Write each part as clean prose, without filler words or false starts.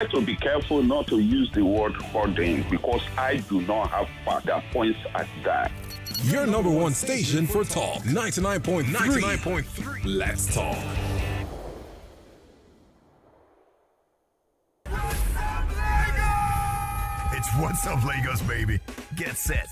have to be careful not to use the word hoarding because I do not have that points at that. Your number one station for talk. 99.3. Let's talk. It's What's Up Lagos, baby. Get set.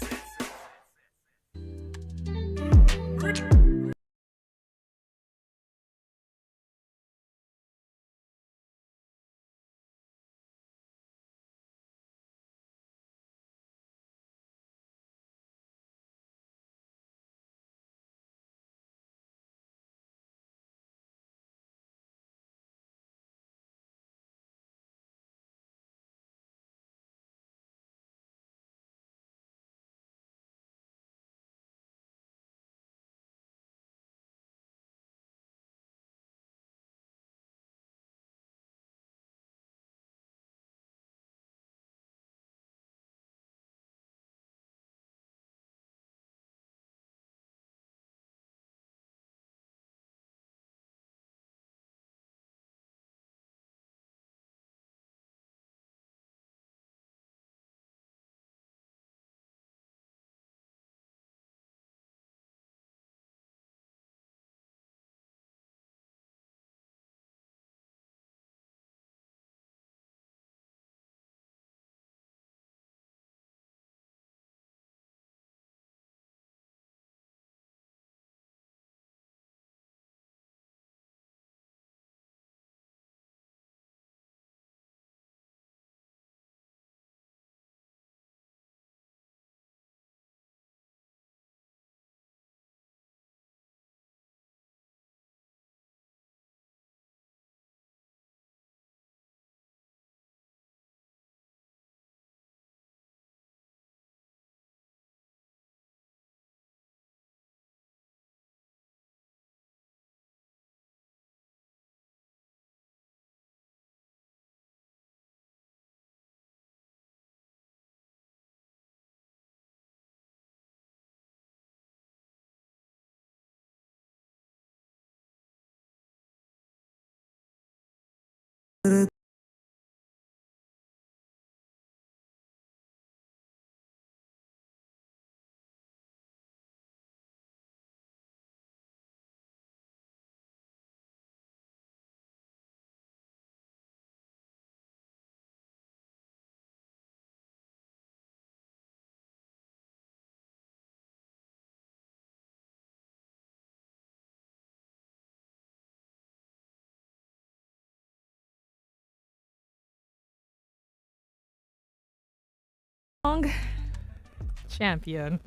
Champion.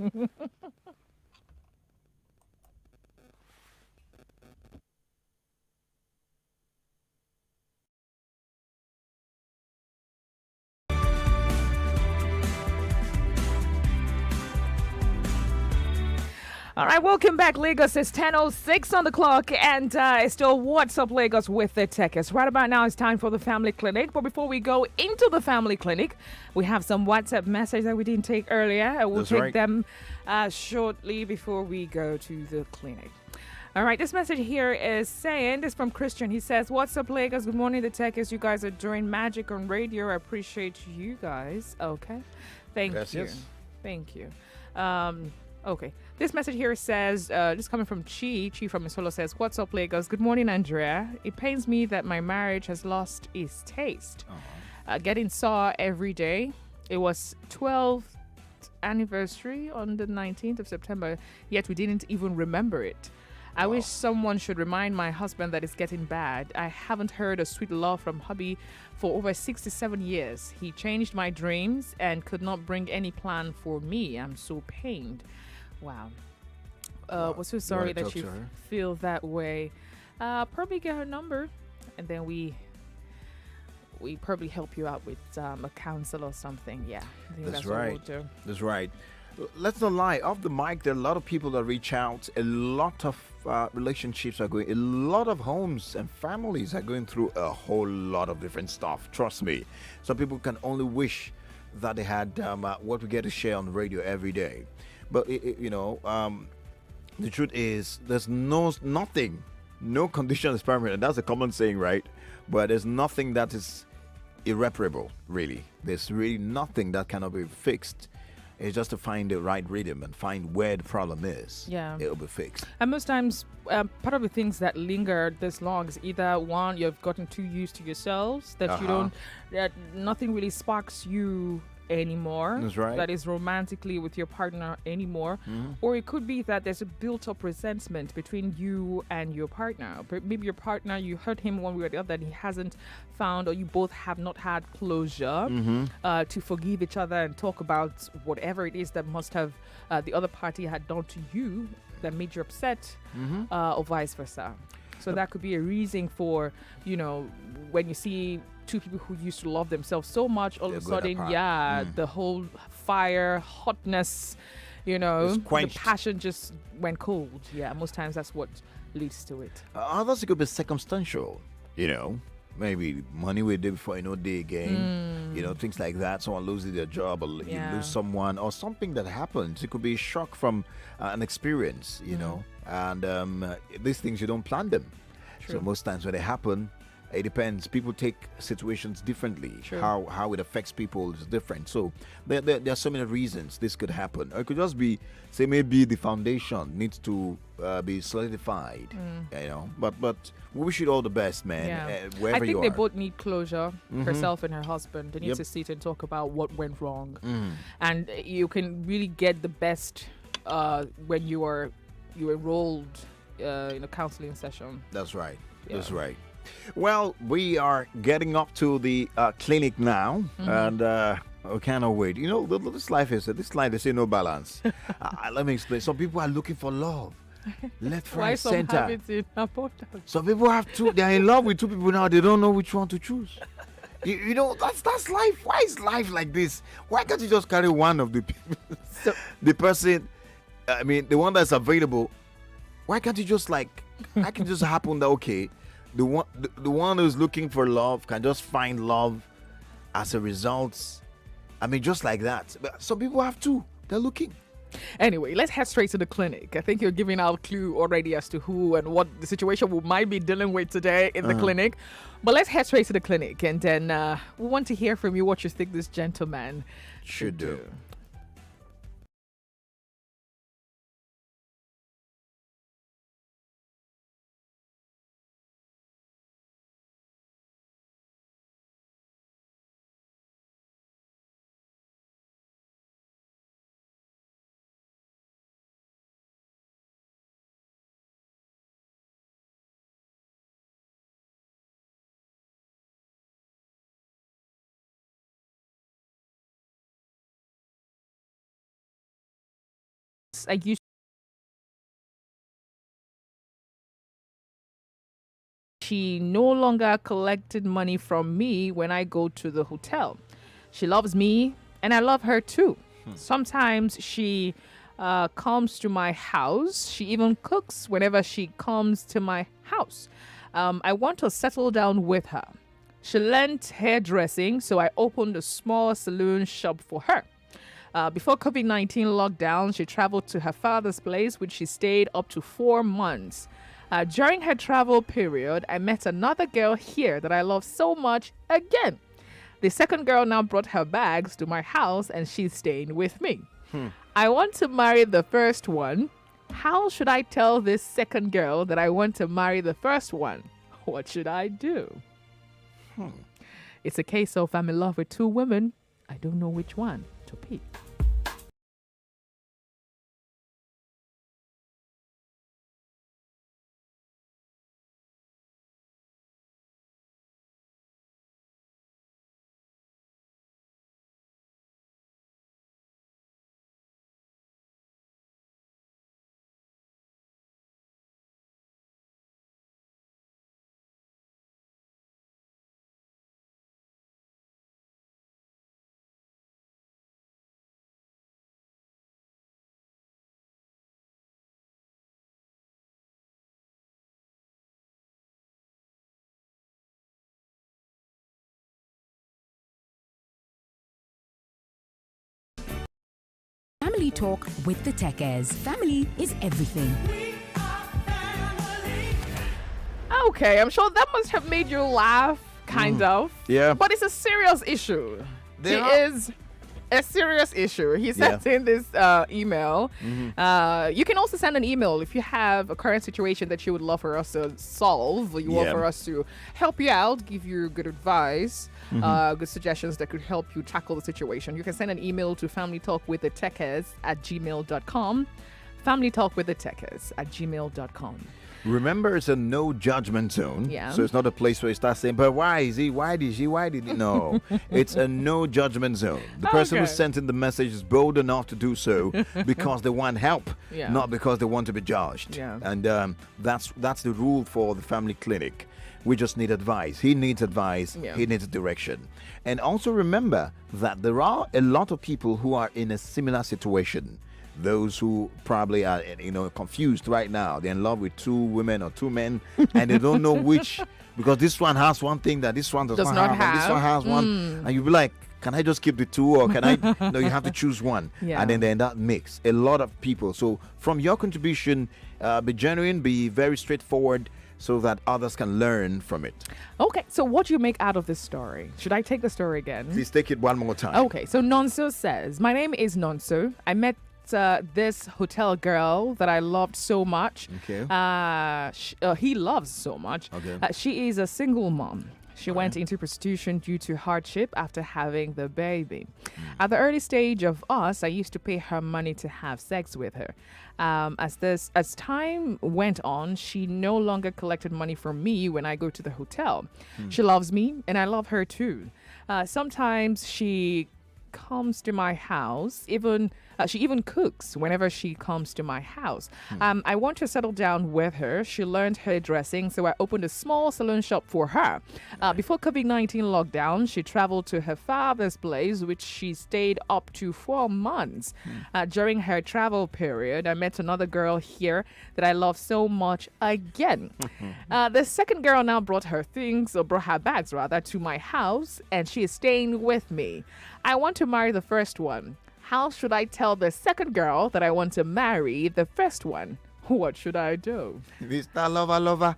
All right, welcome back, Lagos. It's 10:06 on the clock, and it's still What's Up Lagos with the Teke. Right about now, it's time for the Family Clinic. But before we go into the Family Clinic, we have some WhatsApp messages that we didn't take earlier. We'll take them shortly before we go to the clinic. All right, this message here is saying, this from Christian. He says, "What's up, Lagos? Good morning, the Tekers. You guys are doing magic on radio. I appreciate you guys." Okay, thank you. Yes. Thank you. Okay, this message here says, this coming from Chi from Misolo says, "What's up, Lagos? Good morning, Andrea. It pains me that my marriage has lost its taste. Getting sore every day. It was 12th anniversary on the 19th of September, yet we didn't even remember it. I wish someone should remind my husband that it's getting bad. I haven't heard a sweet love from hubby for over 67 years. He changed my dreams and could not bring any plan for me. I'm so pained." Wow. We're so sorry that you feel that way. Probably get her number, and then we probably help you out with a counsel or something. Yeah, I think that's right. what we'll do. That's right. Let's not lie. Off the mic, there are a lot of people that reach out. A lot of relationships are going. A lot of homes and families are going through a whole lot of different stuff. Trust me. Some people can only wish that they had what we get to share on the radio every day. But the truth is, there's nothing, no condition is permanent. That's a common saying, right? But there's nothing that is irreparable, really. There's really nothing that cannot be fixed. It's just to find the right rhythm and find where the problem is. Yeah. It'll be fixed. And most times, part of the things that linger this long is either one, you've gotten too used to yourselves that you don't, that nothing really sparks you anymore. That's right. That is romantically with your partner anymore. Or it could be that there's a built-up resentment between you and your partner. But maybe your partner, you hurt him one way or the other, and he hasn't found, or you both have not had closure to forgive each other and talk about whatever it is that must have the other party had done to you that made you upset, or vice versa. So that could be a reason for, when you see two people who used to love themselves so much, all of a sudden, the whole fire, hotness, the passion just went cold. Yeah, most times that's what leads to it. Others, it could be circumstantial, maybe money we did before day again, things like that. Someone loses their job, or you lose someone, or something that happens. It could be a shock from an experience, and these things, you don't plan them. True. So most times when they happen, it depends. People take situations differently. True. How it affects people is different. So there are so many reasons this could happen. Or it could just be, say, maybe the foundation needs to be solidified. But we wish you all the best, man. Yeah. Wherever I think you they are. both need closure. Herself and her husband. They need to sit and talk about what went wrong. And you can really get the best when you enrolled in a counseling session. That's right. Yeah. That's right. Well, we are getting up to the clinic now, and we cannot wait. This life they say no balance. Let me explain. Some people are looking for love, left, Why right, some center. have it in abundance? Some people have two. They are in love with two people now. They don't know which one to choose. That's life. Why is life like this? Why can't you just carry one of the people? The person, the one that's available. Why can't you just I can just happen that the one who's looking for love can just find love as a result. Just like that. But some people have two. They're looking. Anyway, let's head straight to the clinic. I think you're giving out a clue already as to who and what the situation we might be dealing with today in the clinic. But let's head straight to the clinic, and then we want to hear from you what you think this gentleman should do. I used She no longer collected money from me when I go to the hotel. She loves me and I love her too. Sometimes she comes to my house. She even cooks whenever she comes to my house. I want to settle down with her. She learned hairdressing, so I opened a small salon shop for her. Before COVID-19 lockdown, she traveled to her father's place, which she stayed up to 4 months. During her travel period, I met another girl here that I love so much again. The second girl now brought her bags to my house and she's staying with me. I want to marry the first one. How should I tell this second girl that I want to marry the first one? What should I do? It's a case of I'm in love with two women. I don't know which one to pick. Family Talk with the Tekes. Family is everything. Okay, I'm sure that must have made you laugh kind of. Yeah. But it's a serious issue. There It are- is a serious issue. He sent in this email. You can also send an email if you have a current situation that you would love for us to solve. Or you want Yeah. for us to help you out, give you good advice, good suggestions that could help you tackle the situation. You can send an email to familytalkwiththetekes@gmail.com. familytalkwiththetekes@gmail.com. Remember, it's a no judgment zone. Yeah. So it's not a place where you start saying, but why is he? Why did she? Why did he? No. It's a no judgment zone. The person who Okay. sent in the message is bold enough to do so because they want help, Yeah. not because they want to be judged. Yeah. And that's the rule for the family clinic. We just need advice. He needs advice. Yeah. He needs direction. And also remember that there are a lot of people who are in a similar situation. Those who probably are, confused right now. They're in love with two women or two men, and they don't know which, because this one has one thing that this one does not have, and this one has one, and you'll be like, can I just keep the two, or can I? No, you have to choose one, Yeah. and then they're in that mix. A lot of people. So from your contribution, be genuine, be very straightforward, so that others can learn from it. Okay, so what do you make out of this story? Should I take the story again? Please take it one more time. Okay, so Nonso says, my name is Nonso. I met this hotel girl that I loved so much. Okay. He loves so much. Okay. She is a single mom. She went into prostitution due to hardship after having the baby. At the early stage of us, I used to pay her money to have sex with her. As time went on, she no longer collected money from me when I go to the hotel. She loves me, and I love her too. Sometimes she comes to my house, she even cooks whenever she comes to my house. I want to settle down with her. She learned hairdressing, so I opened a small salon shop for her. Before COVID-19 lockdown, she traveled to her father's place, which she stayed up to 4 months. During her travel period, I met another girl here that I love so much again. The second girl now brought her bags rather, to my house, and she is staying with me. I want to marry the first one. How should I tell the second girl that I want to marry the first one? What should I do? Mr. Lover.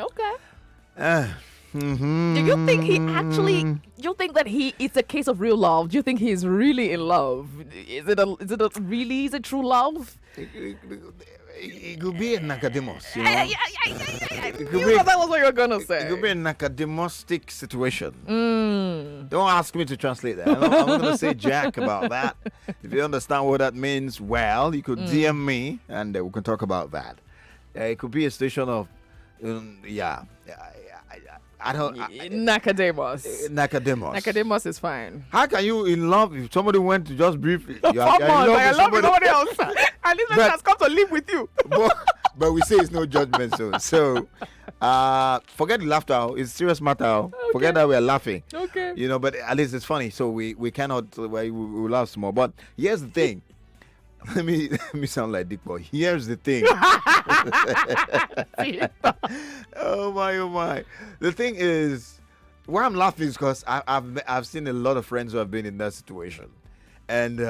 Okay. Mm-hmm. Do you think you think that it's a case of real love? Do you think he's really in love? Is it true love? It could be an academos, you know. You know that was what you were gonna It say. could be an academostic situation. Don't ask me to translate that. I'm not going to say jack about that. If you understand what that means, well, you could DM me and we can talk about that. It could be a situation of, I don't. Nacademos. Nacademos. Nacademos is fine. How can you in love if somebody went to just briefly? Come on, I love somebody else. At least But- has come to live with you. but we say it's no judgment zone. So forget the laughter. It's a serious matter. Forget that we're laughing. Okay. You know, but at least it's funny. So we cannot we laugh some more. But here's the thing. Let me sound like Dick Boy. Here's the thing. Oh my. The thing is, why I'm laughing is because I've seen a lot of friends who have been in that situation, and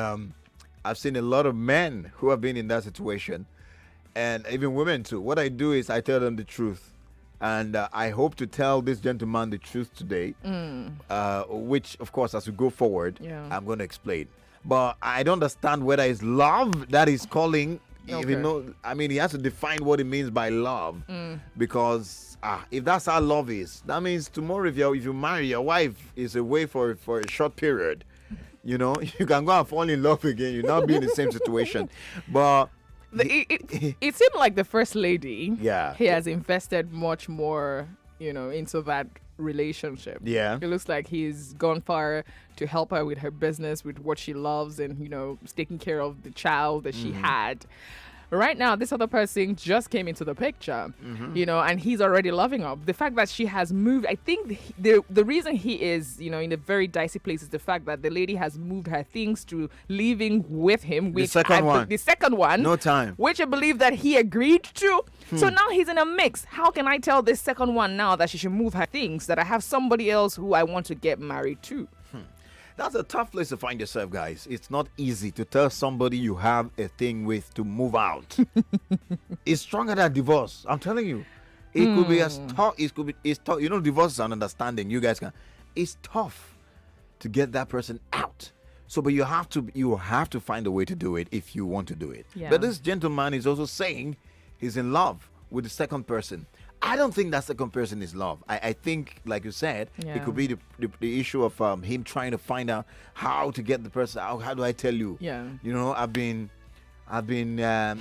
I've seen a lot of men who have been in that situation, and even women too. What I do is I tell them the truth, and I hope to tell this gentleman the truth today, which of course as we go forward, I'm going to explain. But I don't understand whether it's love that is calling. Okay. You know, I mean, he has to define what he means by love, because if that's how love is, that means tomorrow if you marry, your wife is away for a short period. You know, you can go and fall in love again. You'll not be in the same situation. But It seemed like the first lady. Yeah. He has invested much more, into that relationship. Yeah. It looks like he's gone far to help her with her business, with what she loves, and taking care of the child that she had. Right now, this other person just came into the picture, and he's already loving her. The fact that she has moved, I think the reason he is, in a very dicey place is the fact that the lady has moved her things to living with him. The second one. No time. Which I believe that he agreed to. So now he's in a mix. How can I tell this second one now that she should move her things, that I have somebody else who I want to get married to? That's a tough place to find yourself, guys. It's not easy to tell somebody you have a thing with to move out. It's stronger than divorce. I'm telling you. It could be as tough. It's tough. You know, divorce is an understanding. You guys can. It's tough to get that person out. So, but you have to find a way to do it if you want to do it. Yeah. But this gentleman is also saying he's in love with the second person. I don't think that second person is love. I think, like you said, it could be the issue of him trying to find out how to get the person out. How do I tell you? Yeah. You know, I've been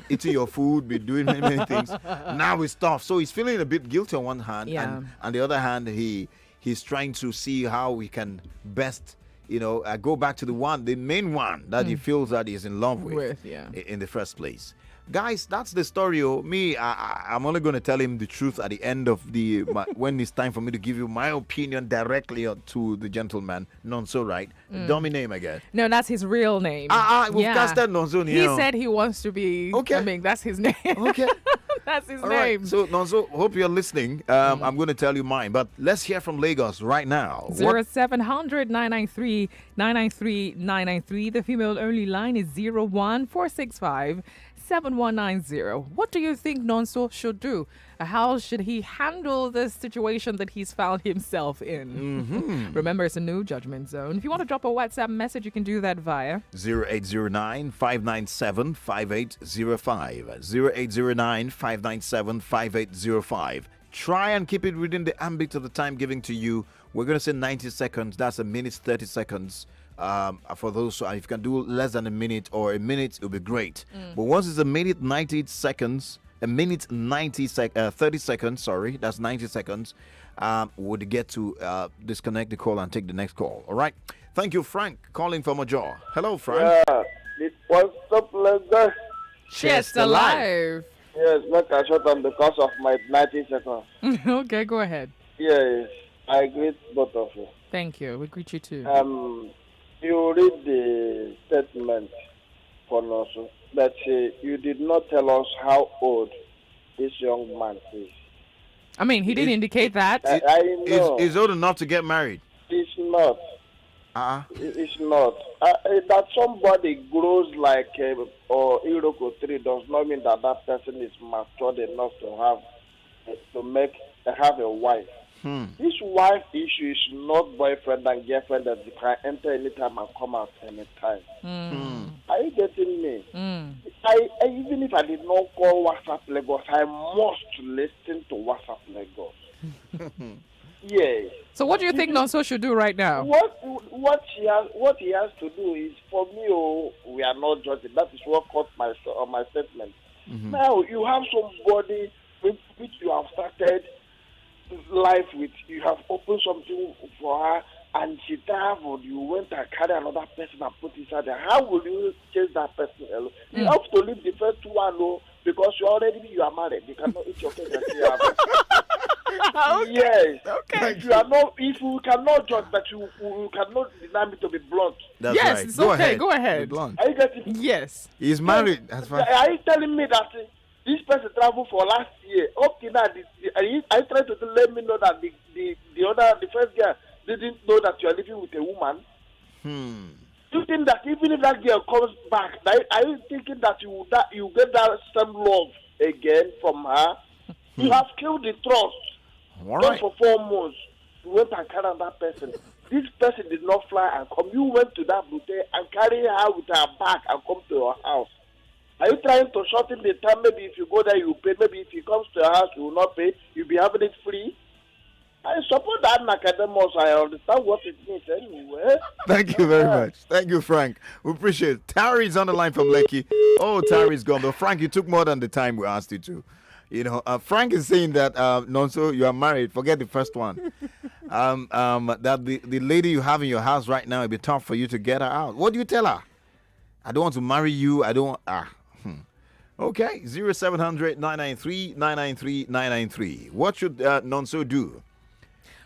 eating your food, been doing many things. Now it's tough. So he's feeling a bit guilty on one hand, and on the other hand, he's trying to see how he can best, go back to the main one that he feels that he's in love with in the first place. Guys, that's the story. I'm only going to tell him the truth at the end of when it's time for me to give you my opinion directly to the gentleman. Nonso, right? Dummy name again. No, that's his real name. We've casted Nonso here. He said he wants to be. Okay. I mean, that's his name. Okay. That's his All name. right. So, Nonso, hope you're listening. I'm going to tell you mine, but let's hear from Lagos right now. 0700 993 993 993. The female only line is 01465 7190. What do you think Nonso should do? How should he handle this situation that he's found himself in? Remember, it's a no judgment zone. If you want to drop a WhatsApp message, you can do that via 0809-597-5805. 0809-597-5805. Try and keep it within the ambit of the time given to you. We're going to say 90 seconds. That's a minute, 30 seconds. For those, if you can do less than a minute or a minute, it'll be great. But once it's a minute, 90 seconds, a minute, 30 seconds, sorry, that's 90 seconds, would get to disconnect the call and take the next call. All right. Thank you, Frank, calling from Major. Hello, Frank. What's up, Lagos? Cheers to life. Yes, make I shut down because of my 90 seconds. Okay, go ahead. Yes, I greet both of you. Thank you. We greet you too. You read the statement for Nonso, but you did not tell us how old this young man is. I mean, he didn't indicate that. I know. He's old enough to get married. It's not. It's not. That somebody grows like or Iroko tree does not mean that that person is matured enough to have a wife. This wife issue is not boyfriend and girlfriend that you can enter anytime and come out anytime. Are you getting me? I even if I did not call WhatsApp Lagos, I must listen to WhatsApp Lagos. Yes. So what do you think Nonso should do right now? What he has to do is, for me, we are not judging. That is what caught my statement. Now you have somebody with which you have started life with, you have opened something for her, and she traveled. You went and carry another person and put inside there. How will you chase that person alone? You have to leave the first one, because you are married. You cannot eat your cake and see her. Okay. Yes. Okay. If you cannot judge, but you cannot deny me to be blunt. That's yes, right. It's okay. Go ahead. Are you getting? Yes. He's married. That's fine. Are you telling me that this person traveled for last year? Okay, now I tried to let me know that the first girl didn't know that you are living with a woman. Do you think that even if that girl comes back, are you thinking that you get that same love again from her? You have killed the trust. All Just right. for 4 months, you went and carried that person. This person did not fly and come. You went to that boutique and carry her with her back and come to your house. Are you trying to shorten the time? Maybe if you go there, you pay. Maybe if he comes to your house, you will not pay. You'll be having it free. I support that in academics. I understand what it means anyway. Thank you very much. Thank you, Frank. We appreciate it. Terry's on the line from Lekki. Oh, Terry's gone. But Frank, you took more than the time we asked you to. Frank is saying that, Nonso, you are married. Forget the first one. That the lady you have in your house right now, it'd be tough for you to get her out. What do you tell her? I don't want to marry you. I don't want... Okay, 0700-993-993-993. What should Nonso do?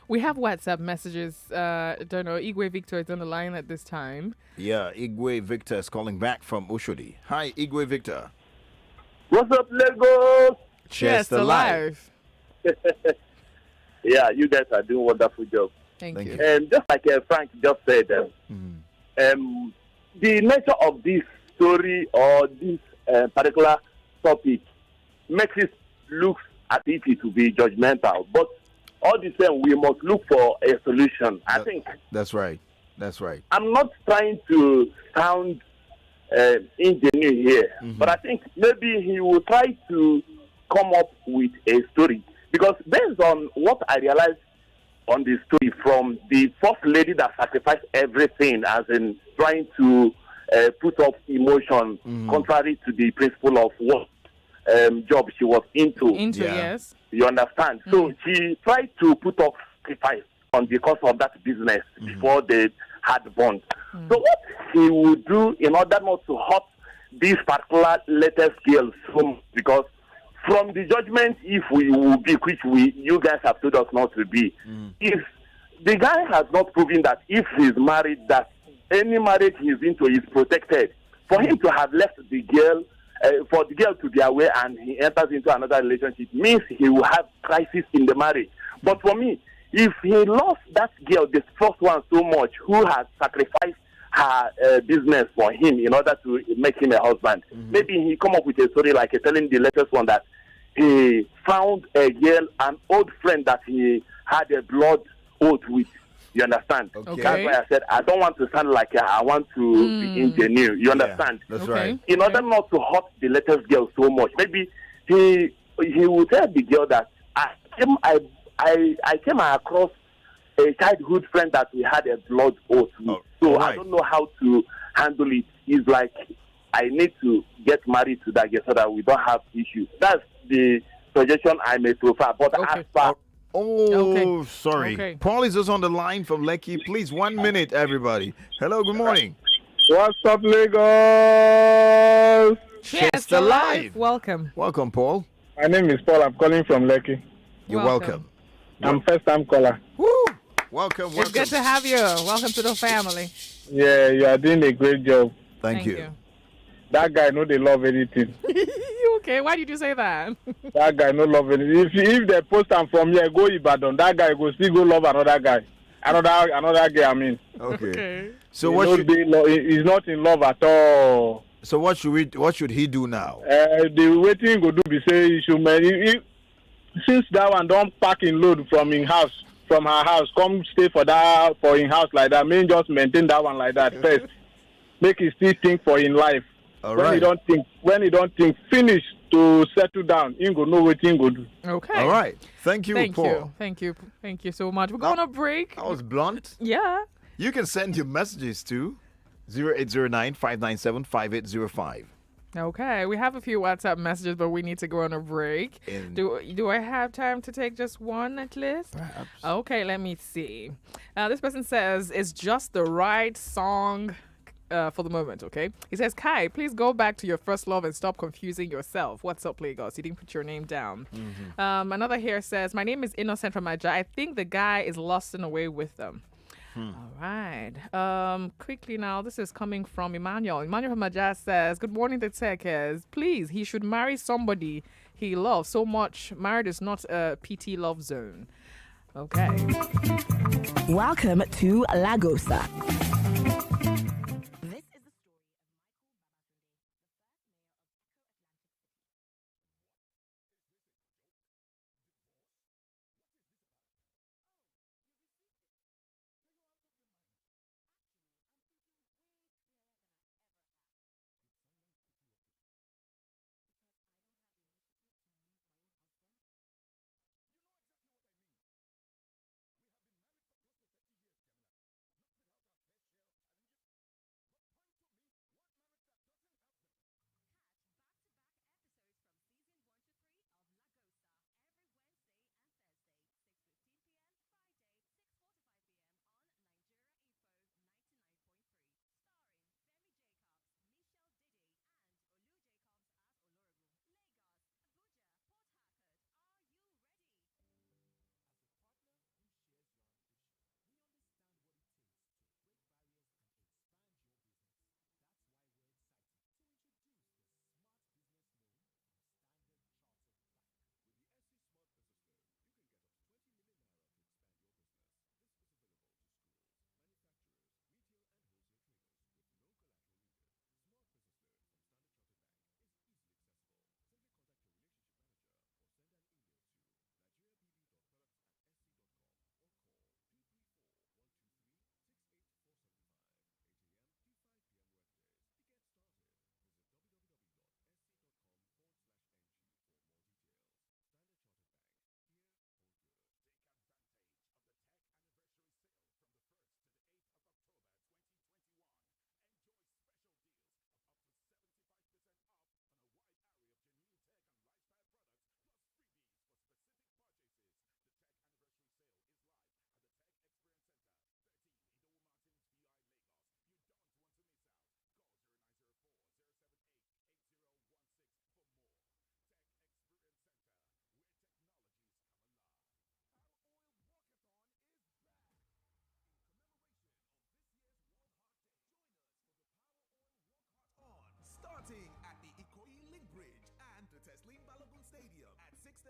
We have WhatsApp messages. I don't know. Igwe Victor is on the line at this time. Yeah, Igwe Victor is calling back from Oshodi. Hi, Igwe Victor. What's up, Lagos? Cheers to life. Yeah, you guys are doing a wonderful job. Thank you. And just like Frank just said, the nature of this story or this particular topic makes it look as if it will be judgmental. But all the same, we must look for a solution. I think that's right. That's right. I'm not trying to sound ingenuine here, but I think maybe he will try to come up with a story, because based on what I realized on the story from the first lady that sacrificed everything, as in trying to put up emotion contrary to the principle of what job she was into. Yes. You understand? So she tried to put up sacrifice on the course of that business before they had bond. So what he would do in order not to hurt this particular latest girl so much, because from the judgment, if we will be, which you guys have told us not to be, if the guy has not proven that if he's married, that any marriage he's into is protected, for him to have left the girl, for the girl to be away and he enters into another relationship, means he will have crisis in the marriage. But for me, if he lost that girl, the first one, so much, who has sacrificed her business for him in order to make him a husband, maybe he come up with a story like telling the latest one that he found a girl, an old friend that he had a blood oath with. You understand? Okay. That's why I said I don't want to sound like I want to be ingenuine. You understand? That's right. In order not to hurt the latest girl so much, maybe he will tell the girl that I came across a childhood friend that we had a blood oath with. So I don't know how to handle it. It's like I need to get married to that girl so that we don't have issues. That's the suggestion I may prefer. But as far sorry. Okay. Paul is just on the line from Lekki. Please, 1 minute, everybody. Hello, good morning. What's up, Lagos? Cheers to life. life. Welcome. Welcome, Paul. My name is Paul. I'm calling from Lekki. You're welcome. I'm first-time caller. Woo! Welcome. It's good to have you. Welcome to the family. Yeah, you are doing a great job. Thank you. That guy know they love anything. Okay, why did you say that? That guy no love anything. If they post him from here, go Ibadan, that guy go still go love another guy. Another girl, I mean. Okay. So he's not in love at all. So what should he do now? The way thing go do be say he should marry. Since that one don't pack in load from her house, come stay for in house like that. Mean just maintain that one like that first. Make he still think for in life. When he don't think, finish to settle down. He go know what he go do. Okay. All right. Thank you, Paul. Thank you so much. We're going on a break. That was blunt. Yeah. You can send your messages to 0809-597-5805. Okay, we have a few WhatsApp messages, but we need to go on a break. Do I have time to take just one at least? Perhaps. Okay, let me see. This person says it's just the right song for the moment, okay? He says, Kai, please go back to your first love and stop confusing yourself. What's up, Lagos? You didn't put your name down. Another here says, my name is Innocent from Aja. I think the guy is lost in a way with them. All right. Quickly now, this is coming from Emmanuel. Emmanuel from Aja says, good morning, the Tekes. Please, he should marry somebody he loves so much. Marriage is not a PT love zone. Okay. Welcome to Lagosa.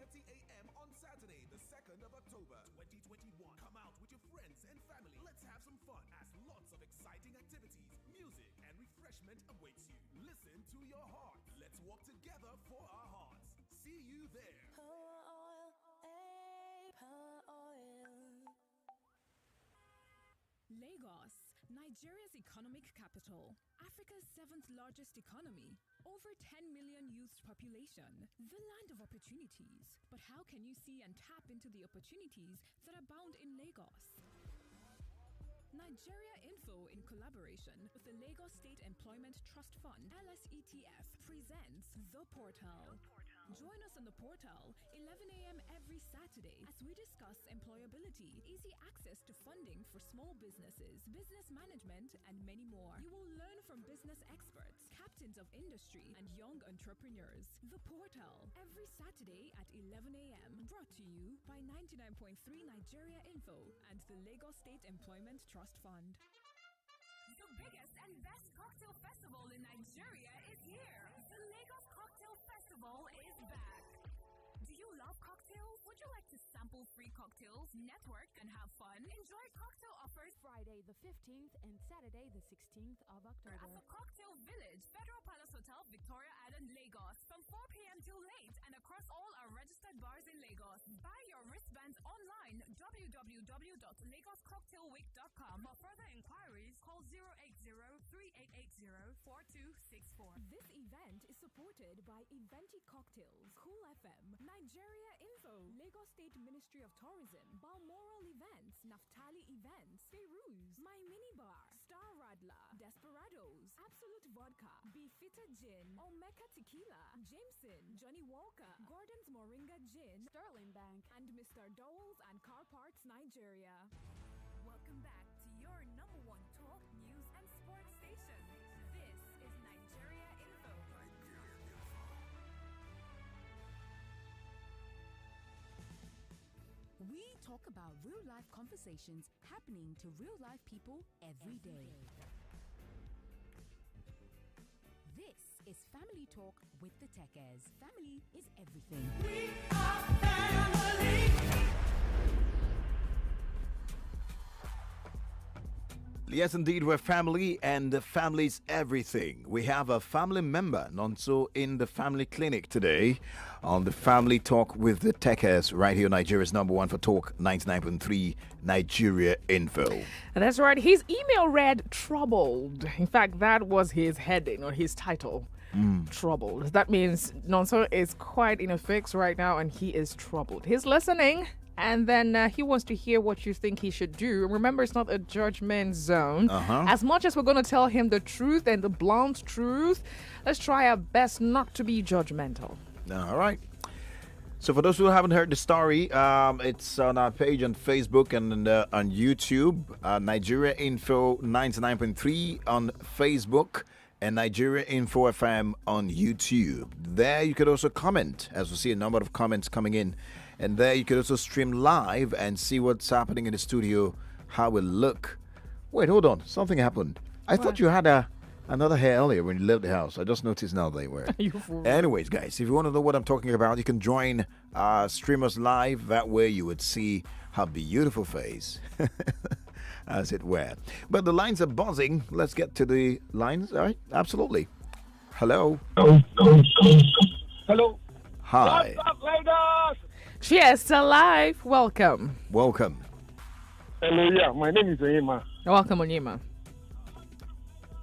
8:30 a.m. on Saturday, the 2nd of October, 2021. Come out with your friends and family. Let's have some fun as lots of exciting activities, music, and refreshment awaits you. Listen to your heart. Let's walk together for our hearts. See you there. Lagos, Nigeria's economic capital, Africa's 7th largest economy, over 10 million youth population, the land of opportunities. But how can you see and tap into the opportunities that abound in Lagos? Nigeria Info, in collaboration with the Lagos State Employment Trust Fund, LSETF, presents The Portal. Join us on The Portal, 11 a.m. every Saturday, as we discuss employability, easy access to funding for small businesses, business management, and many more. You will learn from business experts, captains of industry, and young entrepreneurs. The Portal, every Saturday at 11 a.m. Brought to you by 99.3 Nigeria Info and the Lagos State Employment Trust Fund. The biggest and best cocktail festival in Nigeria is here. The Lagos Cocktail Festival is back. Do you love cocktails? Would you like to sample free cocktails, network, and have fun? Enjoy cocktail offers Friday the 15th and Saturday the 16th of October at the Cocktail Village, Federal Palace Hotel, Victoria Island, Lagos, from 4 p.m. till late, and across all our registered bars in Lagos. Buy your wristbands online, www.lagoscocktailweek.com. For further inquiries, call 080-3880-4264. This event is supported by Eventi Cocktails, Cool FM, Nigeria Info, Lagos State Ministry of Tourism, Balmoral Events, Naftali Events, Feroz, My Mini Bar, Star Radler, Desperados, Absolute Vodka, Beefita Gin, Omeka Tequila, Jameson, Johnny Walker, Gordon's Moringa Gin, Sterling Bank, and Mr. Dowell's and Car Parts Nigeria. Welcome back to your number one talk, news, and sports station. This is Nigeria Info. We talk about real-life conversations happening to real-life people every day. This is Family Talk with the Tekes. Family is everything. We are family. Yes, indeed, we're family, and family's everything. We have a family member, Nonso, in the family clinic today on the Family Talk with the Tekes, right here, Nigeria's number one for talk, 99.3 Nigeria Info. And that's right. His email read troubled. In fact, that was his heading or his title. Troubled. That means Nonso is quite in a fix right now, and he is troubled. He's listening. And then he wants to hear what you think he should do. Remember, it's not a judgment zone. As much as we're going to tell him the truth and the blunt truth, let's try our best not to be judgmental. All right. So for those who haven't heard the story, it's on our page on Facebook and on YouTube. Nigeria Info 99.3 on Facebook and Nigeria Info FM on YouTube. There you could also comment, as we see a number of comments coming in. And there you could also stream live and see what's happening in the studio, how it look. Wait, hold on. Something happened. I thought you had another hair earlier when you left the house. I just noticed now they were. Anyways, guys, if you want to know what I'm talking about, you can join streamers live. That way you would see her beautiful face, as it were. But the lines are buzzing. Let's get to the lines. All right, absolutely. Hello. Hello. Hi. What's up, Lagos? Yes, alive. Welcome. Welcome. Hello, yeah. My name is Onyema. Welcome, Onyema.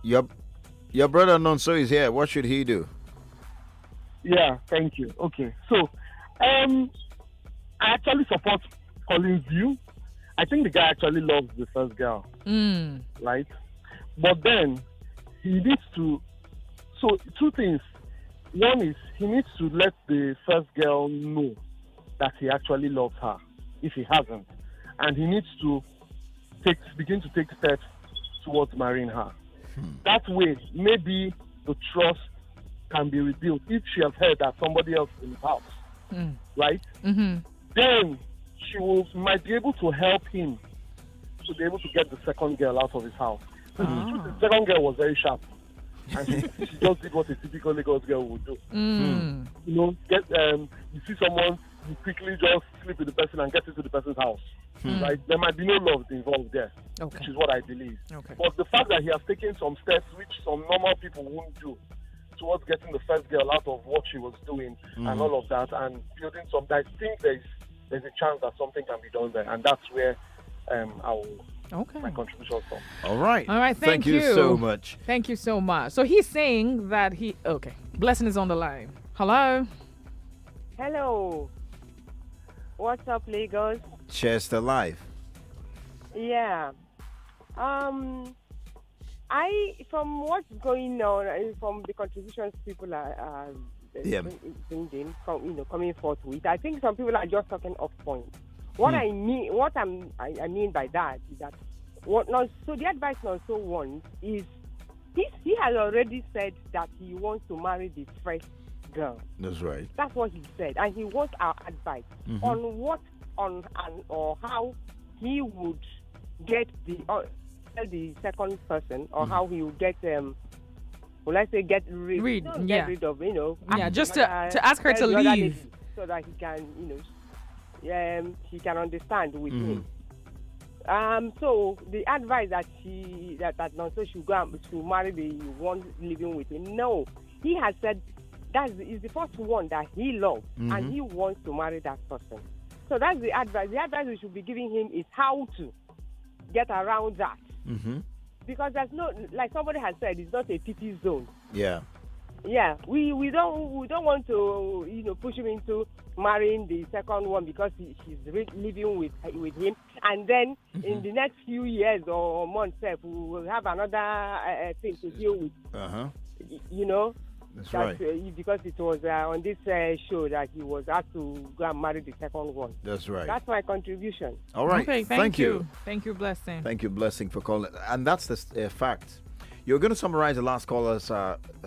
Your brother Nonso is here. What should he do? Yeah, thank you. Okay, so I actually support Colin's view. I think the guy actually loves the first girl, right? But then he needs to. So 2 things. One is he needs to let the first girl know that he actually loves her, if he hasn't, and he needs to begin to take steps towards marrying her. That way, maybe the trust can be rebuilt. If she has heard that somebody else is in the house, right? Then she might be able to help him to be able to get the second girl out of his house. The second girl was very sharp. And she just did what a typical Lagos girl would do. Mm. You know, you see someone, you quickly just sleep with the person and get into the person's house. Right? There might be no love involved there, which is what I believe. Okay. But the fact that he has taken some steps which some normal people wouldn't do towards getting the first girl out of what she was doing and all of that, and building some, I think there's a chance that something can be done there, and that's where my contribution from. All right. All right. Thank you so much. Thank you so much. So he's saying that Blessing is on the line. Hello. Hello. What's up, Lagos? Chester Live. Yeah. From what's going on, from the contributions people are bringing, coming forth with, I think some people are just talking off point. What I mean by that is that so the advice Nonso wants is he has already said that he wants to marry the first girl. That's right. That's what he said, and he wants our advice on how he would get the second person, or how he would get get rid of, just to ask her to leave, so that he can she can understand with him. So the advice that Nonso should go to marry the one living with him. No, he has said is the first one that he loves, and he wants to marry that person. So that's the advice. The advice we should be giving him is how to get around that. Because there's no, like somebody has said, it's not a pity zone. Yeah. Yeah, we don't want to push him into marrying the second one because she's living with him, and then in the next few years or months, we will have another thing to deal with. That's right. Because it was on this show that he was asked to go and marry the second one. That's right. That's my contribution. All right. Okay, thank you. Thank you, Blessing. Thank you, Blessing, for calling. And that's the fact. You're going to summarize the last caller's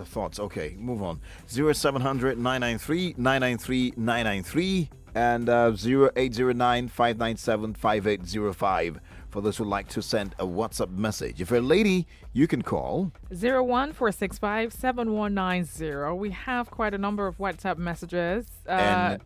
thoughts. Okay, move on. 0700 993 993 993 and 0809 597 5805 for those who like to send a WhatsApp message. If you're a lady, you can call 014657190. We have quite a number of WhatsApp messages. And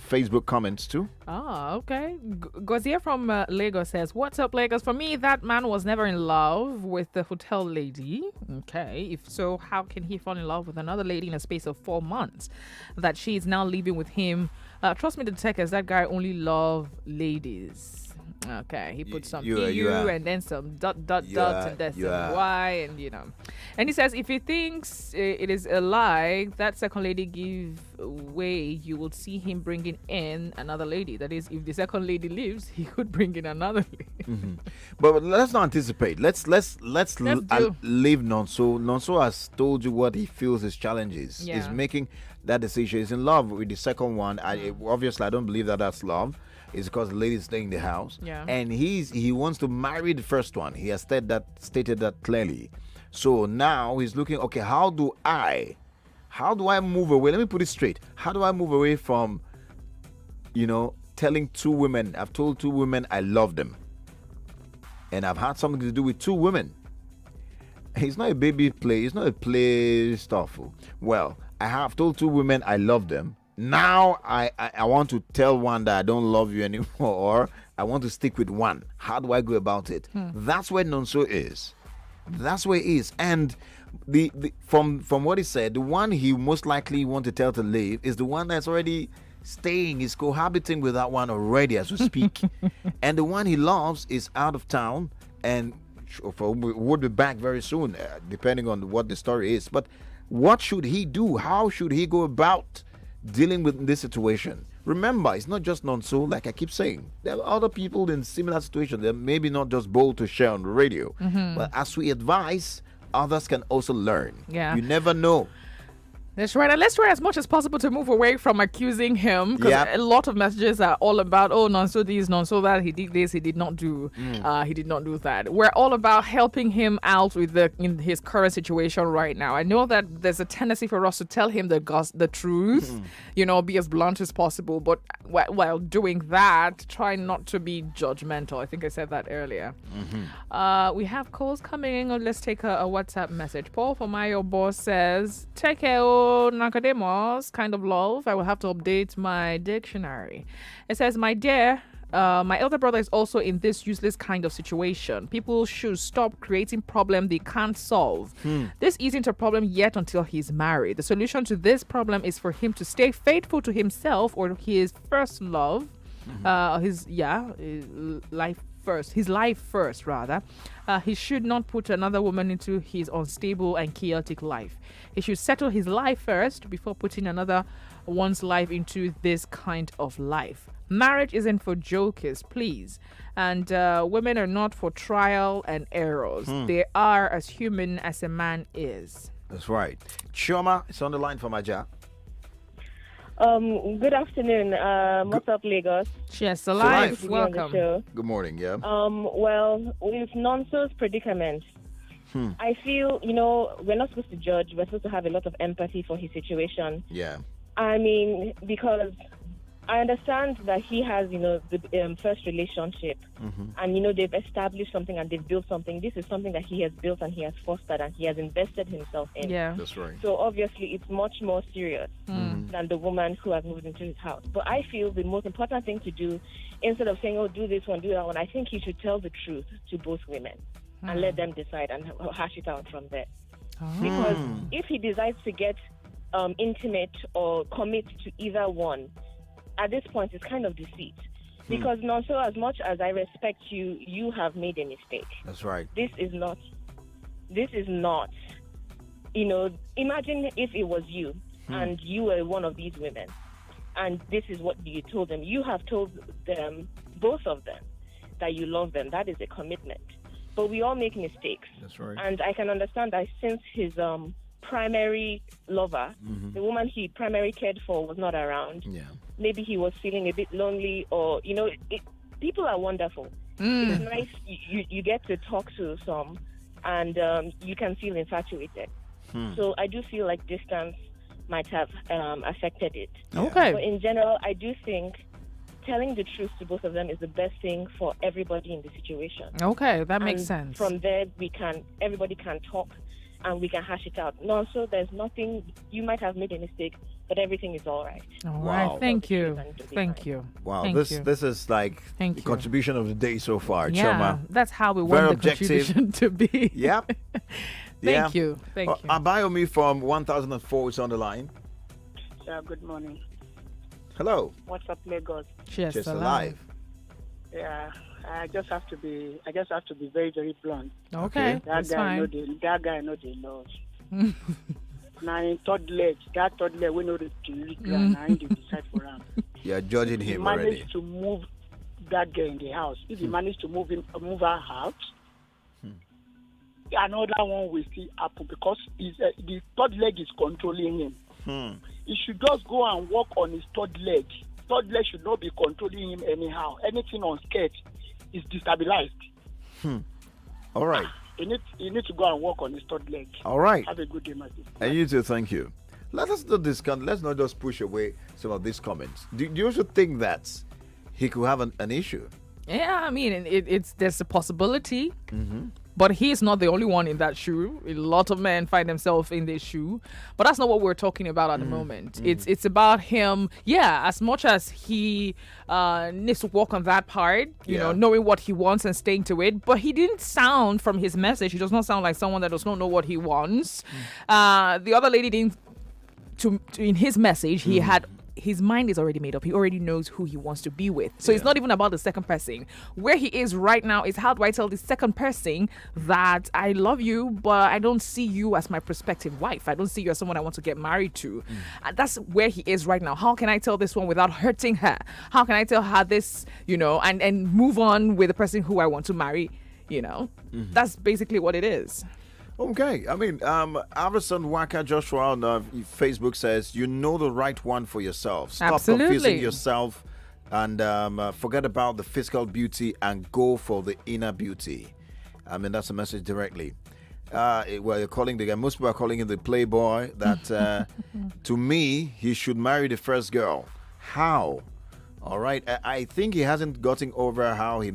Facebook comments too. Oh, okay. Gozia from Lagos says, "What's up, Lagos? For me, that man was never in love with the hotel lady. Okay, if so, how can he fall in love with another lady in a space of 4 months that she is now living with him? Trust me, the Teke, that guy only love ladies." Okay, he put some and then some dot and then some Y, and and he says if he thinks it is a lie, that second lady give way, you will see him bringing in another lady. That is, if the second lady leaves, he could bring in another lady. But let's not anticipate. Let's leave Nonso. Nonso has told you what he feels his challenge is. He's making that decision. He's in love with the second one. Obviously, I don't believe that that's love. It's because the lady is staying in the house, and he wants to marry the first one. He has stated that clearly. So now he's looking. Okay, how do I move away? Let me put it straight. How do I move away from, telling two women? I've told two women I love them, and I've had something to do with two women. It's not a baby play. It's not a play stuff. Well, I have told two women I love them. Now I want to tell one that I don't love you anymore, or I want to stick with one. How do I go about it? That's where Nonso is. That's where he is. And the from what he said, the one he most likely want to tell to leave is the one that's already staying, is cohabiting with that one already as we speak. And the one he loves is out of town and would be back very soon, depending on what the story is. But what should he do? How should he go about dealing with this situation? Remember, it's not just Nonso, like I keep saying. There are other people in similar situations. They're maybe not just bold to share on the radio. But as we advise, others can also learn. Yeah. You never know. That's right. And let's try as much as possible to move away from accusing him, because Yep. a lot of messages are all about, oh, Nonso this, Nonso that, he did this, he did not do, he did not do that. We're all about helping him out with in his current situation right now. I know that there's a tendency for us to tell him the truth, be as blunt as possible, but while doing that, try not to be judgmental. I think I said that earlier. We have calls coming in. Let's take a WhatsApp message. Paul from Mayo Boss says, Teke Nakademos, kind of love. I will have to update my dictionary. It says, my dear, my elder brother is also in this useless kind of situation. People should stop creating problem they can't solve. This isn't a problem yet until he's married. The solution to this problem is for him to stay faithful to himself or his first love, his life first rather. He should not put another woman into his unstable and chaotic life. He should settle his life first before putting another one's life into this kind of life. Marriage isn't for jokers, please. And women are not for trial and errors. They are as human as a man is. That's right. Chioma is on the line from Aja. Good afternoon. What's up, Lagos? Yes, alive. Welcome. Good morning, yeah. Well, with Nonso's predicament, I feel, we're not supposed to judge. We're supposed to have a lot of empathy for his situation. Yeah. I mean, because I understand that he has, the first relationship, and, they've established something and they've built something. This is something that he has built and he has fostered and he has invested himself in. Yeah. That's right. So obviously it's much more serious than the woman who has moved into his house. But I feel the most important thing to do, instead of saying, oh, do this one, do that one, I think he should tell the truth to both women and let them decide and hash it out from there. Because if he decides to get intimate or commit to either one, at this point it's kind of deceit. Because Nonso, as much as I respect you, you have made a mistake. That's right. This is not, imagine if it was you and you were one of these women and this is what you told them. You have told them, both of them, that you love them. That is a commitment. But we all make mistakes. That's right. And I can understand that since his primary lover, the woman he primarily cared for, was not around. Yeah. Maybe he was feeling a bit lonely, or people are wonderful. It's nice you get to talk to some, and you can feel infatuated. So I do feel like distance might have affected it. Okay. But in general, I do think telling the truth to both of them is the best thing for everybody in the situation. Okay, that makes sense. From there, everybody can talk and we can hash it out. No, so there's nothing. You might have made a mistake, but everything is all right. All right. Thank you. Thank you. Wow, Thank this you. this is like Thank the you. contribution of the day so far, Yeah, Chioma. that's how we Very want the objective. contribution to be. Yep. Thank you. Thank you. Abayomi from 1004 is on the line. Yeah, good morning. Hello. What's up, Lagos? Cheers, Just alive. Yeah, I just have to be very, very blunt. Okay, That that's guy fine. that guy know the laws. Now in third leg, we know the ground. I ain't decide for him. You're judging If he him already. managed to move that girl in the house, if he managed to move her out, another one will still happen because the third leg is controlling him. He should just go and work on his third leg. Third leg should not be controlling him anyhow. Anything on sketch is destabilized. All right. You need to go and work on his third leg. All right. Have a good day, my sister. And you too, thank you. Let us not discount, let's not just push away some of these comments. Do you also think that he could have an issue? Yeah, I mean, there's a possibility. But he's not the only one in that shoe. A lot of men find themselves in this shoe. But that's not what we're talking about at the moment. It's about him, as much as he needs to work on that part, you know, knowing what he wants and staying to it. But he didn't sound, from his message, he does not sound like someone that does not know what he wants. The other lady didn't, in his message, he had... His mind is already made up. He already knows who he wants to be with. So it's not even about the second person. Where he is right now is, how do I tell the second person that I love you, but I don't see you as my prospective wife. I don't see you as someone I want to get married to. And that's where he is right now. How can I tell this one without hurting her? How can I tell her this, and move on with the person who I want to marry? That's basically what it is. Okay, I mean, Avison Waka Joshua on Facebook says, you know the right one for yourself. Stop Absolutely. confusing yourself and forget about the physical beauty and go for the inner beauty. I mean, that's a message directly. You're calling the guy, most people are calling him the playboy, that to me, he should marry the first girl. How? All right, I think he hasn't gotten over how they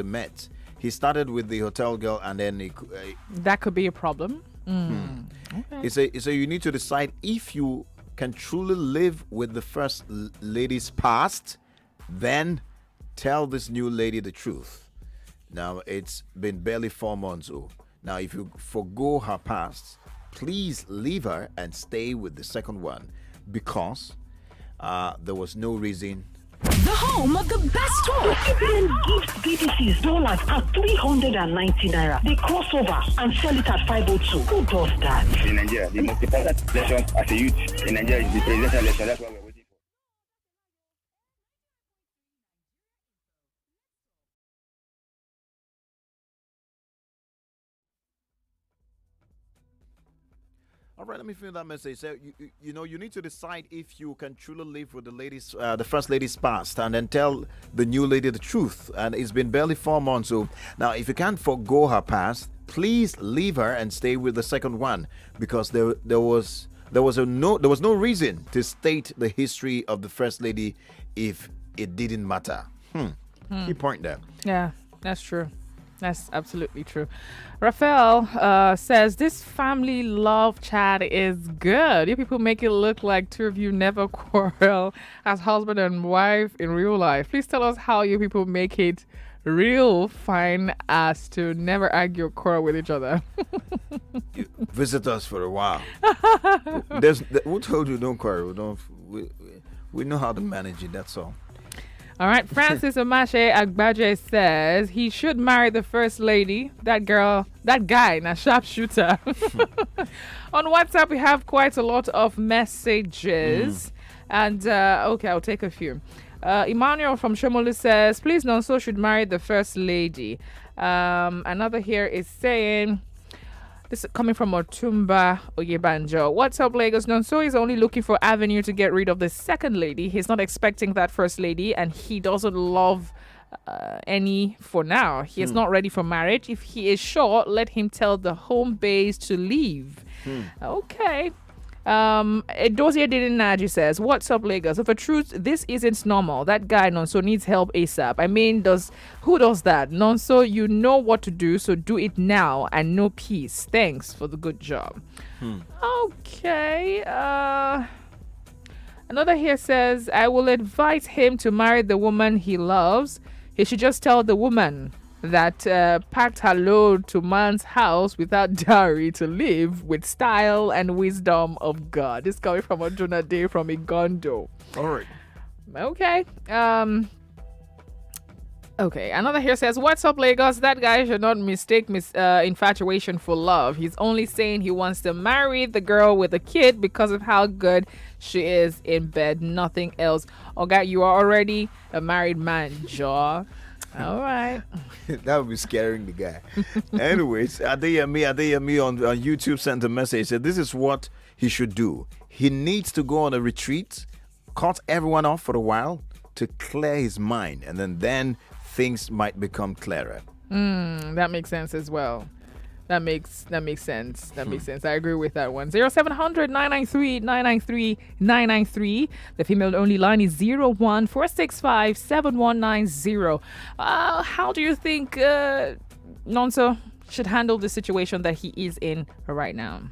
met. He started with the hotel girl and then that could be a problem. Okay. It's a you need to decide if you can truly live with the first lady's past, then tell this new lady the truth. Now, it's been barely 4 months. Now, if you forgo her past, please leave her and stay with the second one, because there was no reason. The home of the best talk. Then gift BTC's dollars at 390 naira. They cross over and sell it at 502. Who does that? In Nigeria, the most important election as a youth in Nigeria is the presidential election. That's what we're waiting for. All right, let me finish that message. So, you need to decide if you can truly live with the first lady's past, and then tell the new lady the truth. And it's been barely 4 months. So now, if you can't forgo her past, please leave her and stay with the second one, because there was no reason to state the history of the first lady if it didn't matter. Key point there. Yeah, that's true. That's absolutely true. Raphael says, this family love chat is good. You people make it look like two of you never quarrel as husband and wife in real life. Please tell us how you people make it real fine as to never argue or quarrel with each other. Visit us for a while. Who told you don't quarrel? We know how to manage it, that's all. All right, Francis Omashe Agbaje says he should marry the first lady. That guy, a sharpshooter. On WhatsApp, we have quite a lot of messages. And, okay, I'll take a few. Emmanuel from Shomolu says, please, Nonso should marry the first lady. Another here is saying, this is coming from Otumba Oyebanjo. What's up, Lagos? Nonso is only looking for avenue to get rid of the second lady. He's not expecting that first lady, and he doesn't love any for now. He is not ready for marriage. If he is sure, let him tell the home base to leave. Okay. Dozier Didinaji says, what's up, Lagos? For truth, this isn't normal. That guy Nonso needs help ASAP. I mean, who does that? Nonso, you know what to do, so do it now and no peace. Thanks for the good job. Okay. Another here says, I will advise him to marry the woman he loves. He should just tell the woman that packed her load to man's house without dowry to live with style and wisdom of God. This is coming from Ojuna Day from Igondo. All right. Okay. Okay. Another here says, what's up, Lagos? That guy should not mistake infatuation for love. He's only saying he wants to marry the girl with a kid because of how good she is in bed. Nothing else. Okay, you are already a married man, Jaw. All right. That would be scaring the guy. Anyways, Adeyemi on YouTube sent a message. Said this is what he should do. He needs to go on a retreat, cut everyone off for a while to clear his mind, and then things might become clearer. That makes sense as well. That makes sense. That makes sense. I agree with that one. 0700 993 993 993. The female only line is 01465 7190. How do you think Nonso should handle the situation that he is in right now?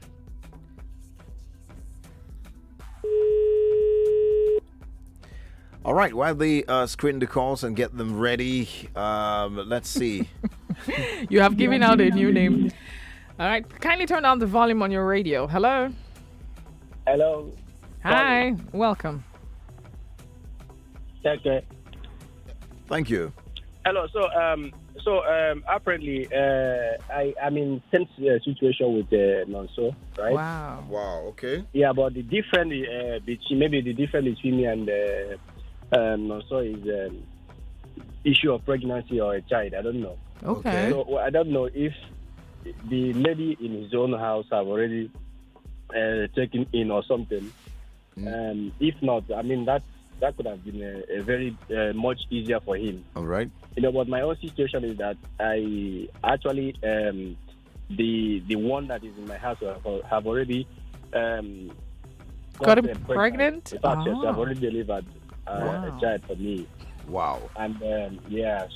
All right, while they screen the calls and get them ready, let's see. You have given out a new name. All right, kindly turn down the volume on your radio. Hello. Hello. Hi, welcome. Teke. Thank you. Hello. So apparently, I'm in same situation with Nonso, right? Wow. Okay. Yeah, but the difference between me and Nonso is issue of pregnancy or a child. I don't know. Okay. So I don't know if the lady in his own house have already taken in or something. If not, I mean, that could have been a very much easier for him. All right. But my own situation is that I actually the one that is in my house have already got him pregnant. In fact, yes, I've already delivered a child for me. Wow. And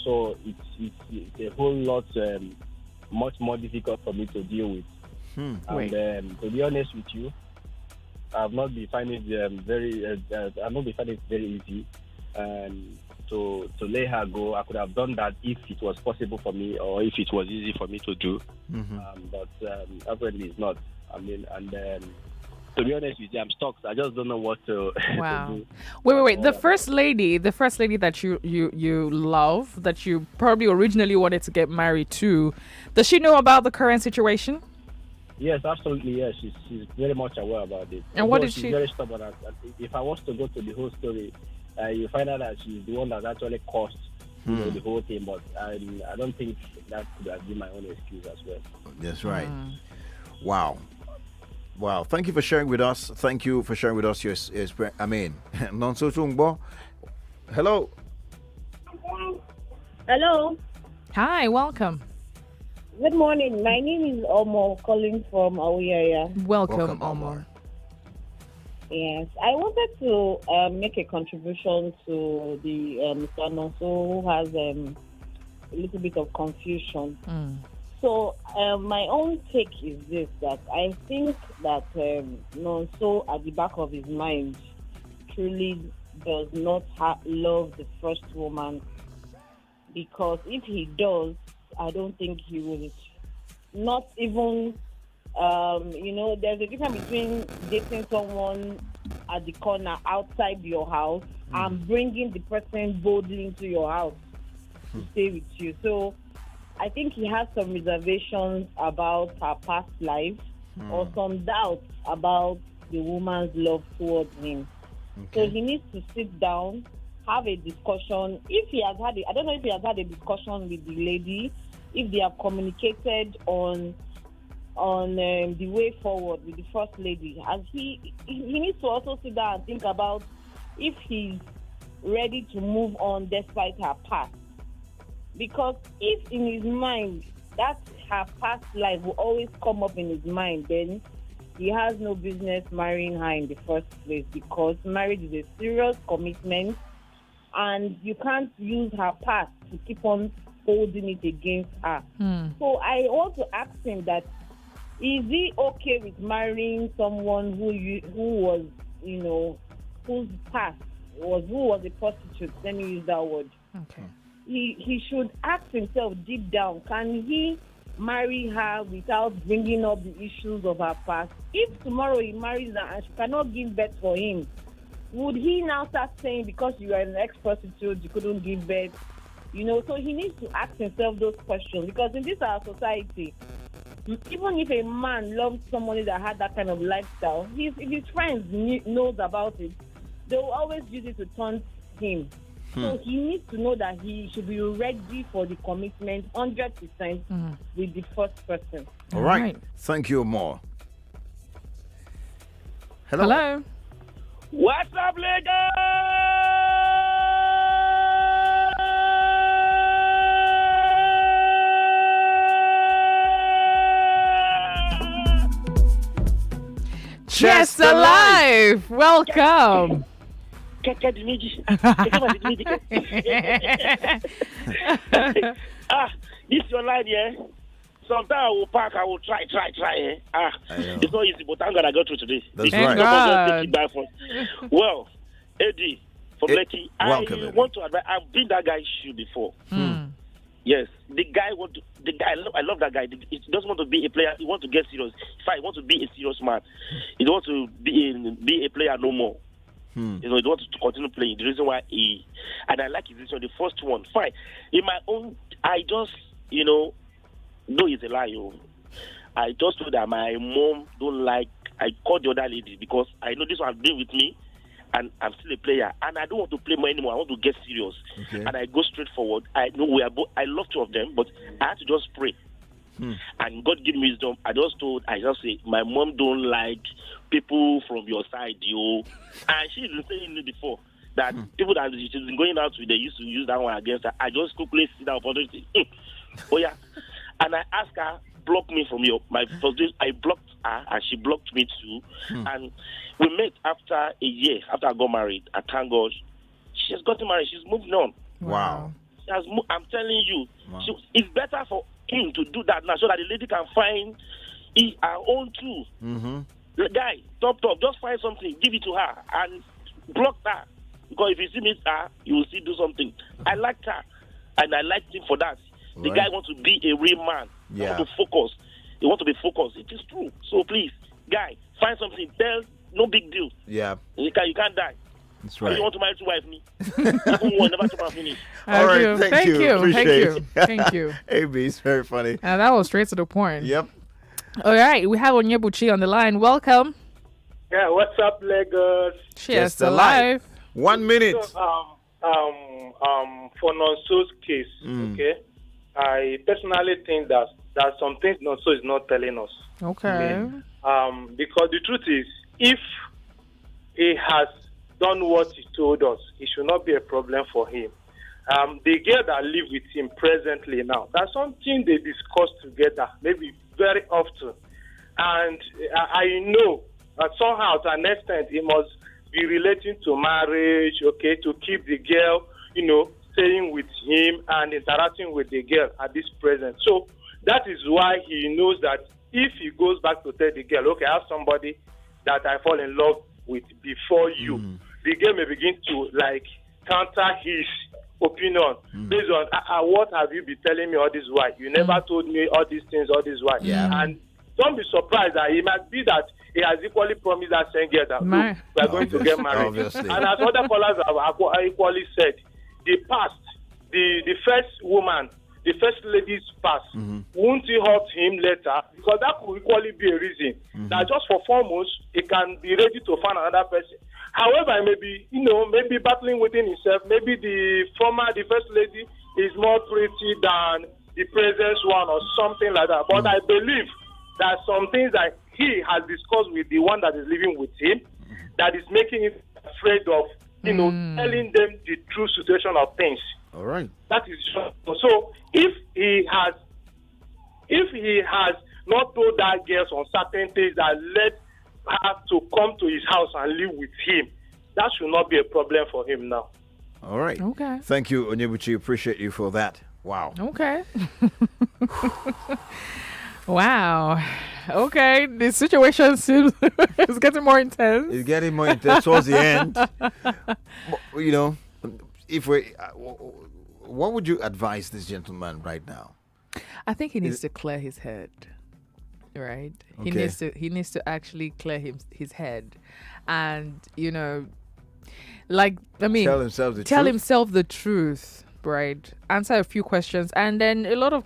so it's a whole lot much more difficult for me to deal with. And to be honest with you, I've not been finding it very easy to let her go. I could have done that if it was possible for me, or if it was easy for me to do. But apparently it's not. I mean, and to be honest with you, I'm stuck. I just don't know what to, wow. to do. Wait. The first lady that you love, that you probably originally wanted to get married to, does she know about the current situation? Yes, absolutely. Yes, she's very much aware about it. And what did she? She's very stubborn. If I was to go to the whole story, you find out that she's the one that actually caused the whole thing. But I don't think that could have been my own excuse as well. That's right. Wow. Thank you for sharing with us. Thank you for sharing with us your I mean, Nonso Chungbo. Hello. Hello. Hi, welcome. Good morning. My name is Omo, calling from Auyaya. Welcome, Omo. Yes, I wanted to make a contribution to the Mr. Nonso, who has a little bit of confusion. So my own take is this, that I think that Nonso at the back of his mind truly does not love the first woman, because if he does, I don't think he will not even, there's a difference between dating someone at the corner outside your house and bringing the person boldly into your house to stay with you. So I think he has some reservations about her past life or some doubts about the woman's love towards him. So he needs to sit down, have a discussion. If he has had I don't know if he has had a discussion with the lady, if they have communicated on the way forward with the first lady. And he needs to also sit down and think about if he's ready to move on despite her past. Because if in his mind that her past life will always come up in his mind, then he has no business marrying her in the first place, because marriage is a serious commitment and you can't use her past to keep on holding it against her. So I want to ask him that, is he okay with marrying someone who was, whose past who was a prostitute? Let me use that word. Okay. He should ask himself deep down, can he marry her without bringing up the issues of her past? If tomorrow he marries her and she cannot give birth for him, would he now start saying, because you are an ex-prostitute, you couldn't give birth? So he needs to ask himself those questions, because in this our society, even if a man loves somebody that had that kind of lifestyle, if his friends knows about it, they will always use it to taunt him. So he needs to know that he should be ready for the commitment 100% with the first person. All right. Thank you more. Hello. What's up, Lagos? Chess Alive! Welcome! This your line, yeah? Sometimes I will pack, I will try. It's not easy, but I'm going to go through today. That's right. Well, Eddie, from Lekki, I welcome, want to advise, I've been that guy's shoe before. Yes, I love that guy. He doesn't want to be a player. He wants to get serious. In fact, he wants to be a serious man. He don't want to be a player no more. He wants to continue playing. The reason why and I like his decision, the first one, fine. In my own, I just, though it's a lie, I just know that my mom don't like, I called the other lady because I know this one has been with me and I'm still a player and I don't want to play more anymore. I want to get serious. And I go straight forward. I know I love two of them, but I had to just pray. And God give me wisdom. I just say, my mom don't like people from your side, yo. And she's been saying it before that people that she's been going out with, they used to use that one against her. I just quickly see that opportunity. Oh yeah, and I asked her, block me from my first day. I blocked her, and she blocked me too. And we met after a year after I got married. I thank God, she has gotten married. She's moving on. Wow. I'm telling you, it's better for him to do that now so that the lady can find her own too. The guy, top, just find something, give it to her, and block her. Because if you see me, you will see do something. I liked her, and I liked him for that. The guy wants to be a real man. He wants to focus. He wants to be focused. It is true. So please, guy, find something. No big deal. Yeah. You can't die. That's right. You want to marry to wife me? Even one, never to finish. All right, thank you. Appreciate it. Thank you. AB, it's very funny. And that was straight to the point. Yep. All right, we have Onyebuchi on the line. Welcome. Yeah, what's up, Lagos? Cheers to life. 1 minute. So, for Nonso's case, okay, I personally think that there are some things Nonso is not telling us. Okay. Because the truth is, if he has done what he told us, it should not be a problem for him. The girl that live with him presently now, that's something they discuss together, maybe very often. And I know that somehow, to an extent, it must be relating to marriage, okay, to keep the girl, staying with him and interacting with the girl at this present. So that is why he knows that if he goes back to tell the girl, okay, I have somebody that I fall in love with before you, the girl may begin to counter his opinion based on what have you been telling me all this while? You never told me all these things all this while. And don't be surprised that it might be that he has equally promised that same girl that look, we are going to get married. Obviously. And as other callers have equally said, the past, the first woman, the first lady's past, won't it hurt him later? Because that could equally be a reason that just for 4 months, he can be ready to find another person. However, maybe battling within himself, maybe the first lady is more pretty than the present one or something like that. But I believe that some things that he has discussed with the one that is living with him that is making him afraid of, telling them the true situation of things. All right. That is so. If he has not told that girl some certain things that led her to come to his house and live with him, that should not be a problem for him now. All right. Okay. Thank you, Onyebuchi. Appreciate you for that. Wow. Okay. Wow. Okay. The situation seems it's getting more intense. It's getting more intense towards the end. If what would you advise this gentleman right now? I think he needs to clear his head. Right? Okay. He needs to actually clear his head. And, tell himself the truth, right? Answer a few questions. And then a lot of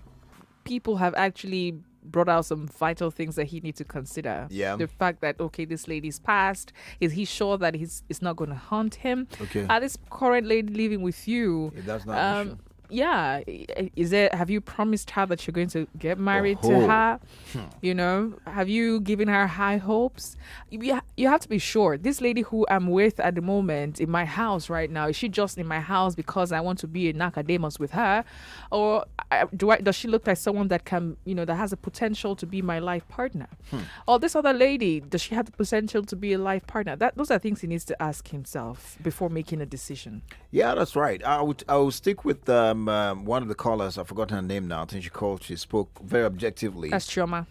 people have actually brought out some vital things that he needs to consider. Yeah. The fact that, okay, this lady's passed. Is he sure that it's not going to haunt him? Okay. This current lady living with you. Yeah, that's not an issue. Yeah, have you promised her that you're going to get married to her? Have you given her high hopes? You have to be sure. This lady who I'm with at the moment in my house right now, is she just in my house because I want to be in Nicodemus with her, or does she look like someone that can, that has a potential to be my life partner? Or this other lady, does she have the potential to be a life partner? Those are things he needs to ask himself before making a decision. Yeah, that's right. I will stick with one of the callers. I've forgotten her name now. I think she spoke very objectively. That's Chioma,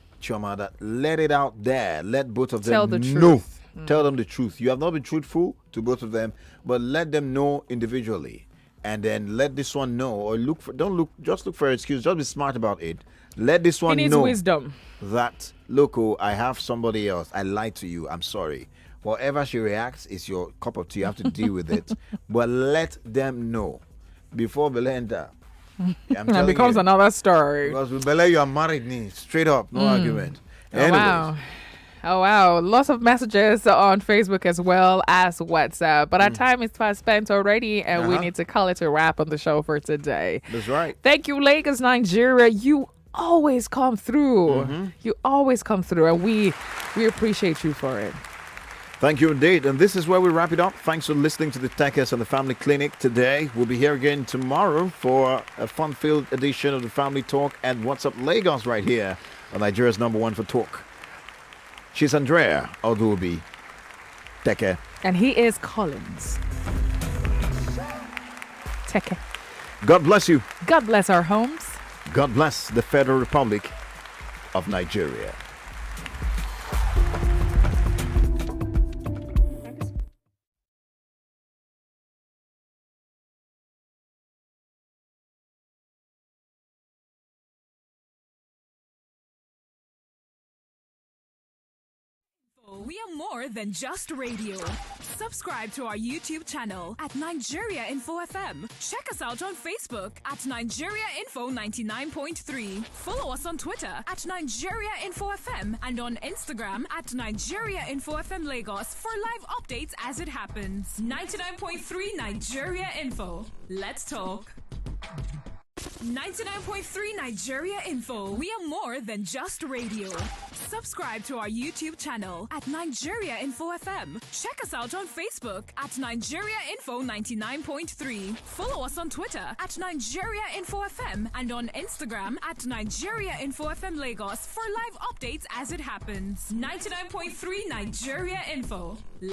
that let it out there. Let both of them tell the know. truth. Tell them the truth. You have not been truthful to both of them, but let them know individually, and then let this one know. Or look for an excuse. Just be smart about it. Let this one he needs know wisdom. That look, I have somebody else. I lied to you. I'm sorry. Whatever she reacts is your cup of tea. You have to deal with it. But let them know before Belenda. It becomes another story. Because with Bele, you are married, straight up, no argument. Oh, wow. Lots of messages on Facebook as well as WhatsApp. But our time is fast spent already, and we need to call it a wrap on the show for today. That's right. Thank you, Lagos, Nigeria. You always come through. You always come through, and we appreciate you for it. Thank you indeed. And this is where we wrap it up. Thanks for listening to the Teke and the Family Clinic today. We'll be here again tomorrow for a fun-filled edition of the Family Talk and What's Up Lagos right here on Nigeria's #1 for talk. She's Andrea, Odu-obi, Teke. And he is Collins. Teke. God bless you. God bless our homes. God bless the Federal Republic of Nigeria. We are more than just radio. Subscribe to our YouTube channel at Nigeria Info FM. Check us out on Facebook at Nigeria Info 99.3. Follow us on Twitter at Nigeria Info FM and on Instagram at Nigeria Info FM Lagos for live updates as it happens. 99.3 Nigeria Info. Let's talk. 99.3 Nigeria Info. We are more than just radio. Subscribe to our YouTube channel at Nigeria Info FM. Check us out on Facebook at Nigeria Info 99.3. Follow us on Twitter at Nigeria Info FM and on Instagram at Nigeria Info FM Lagos for live updates as it happens. 99.3 Nigeria Info.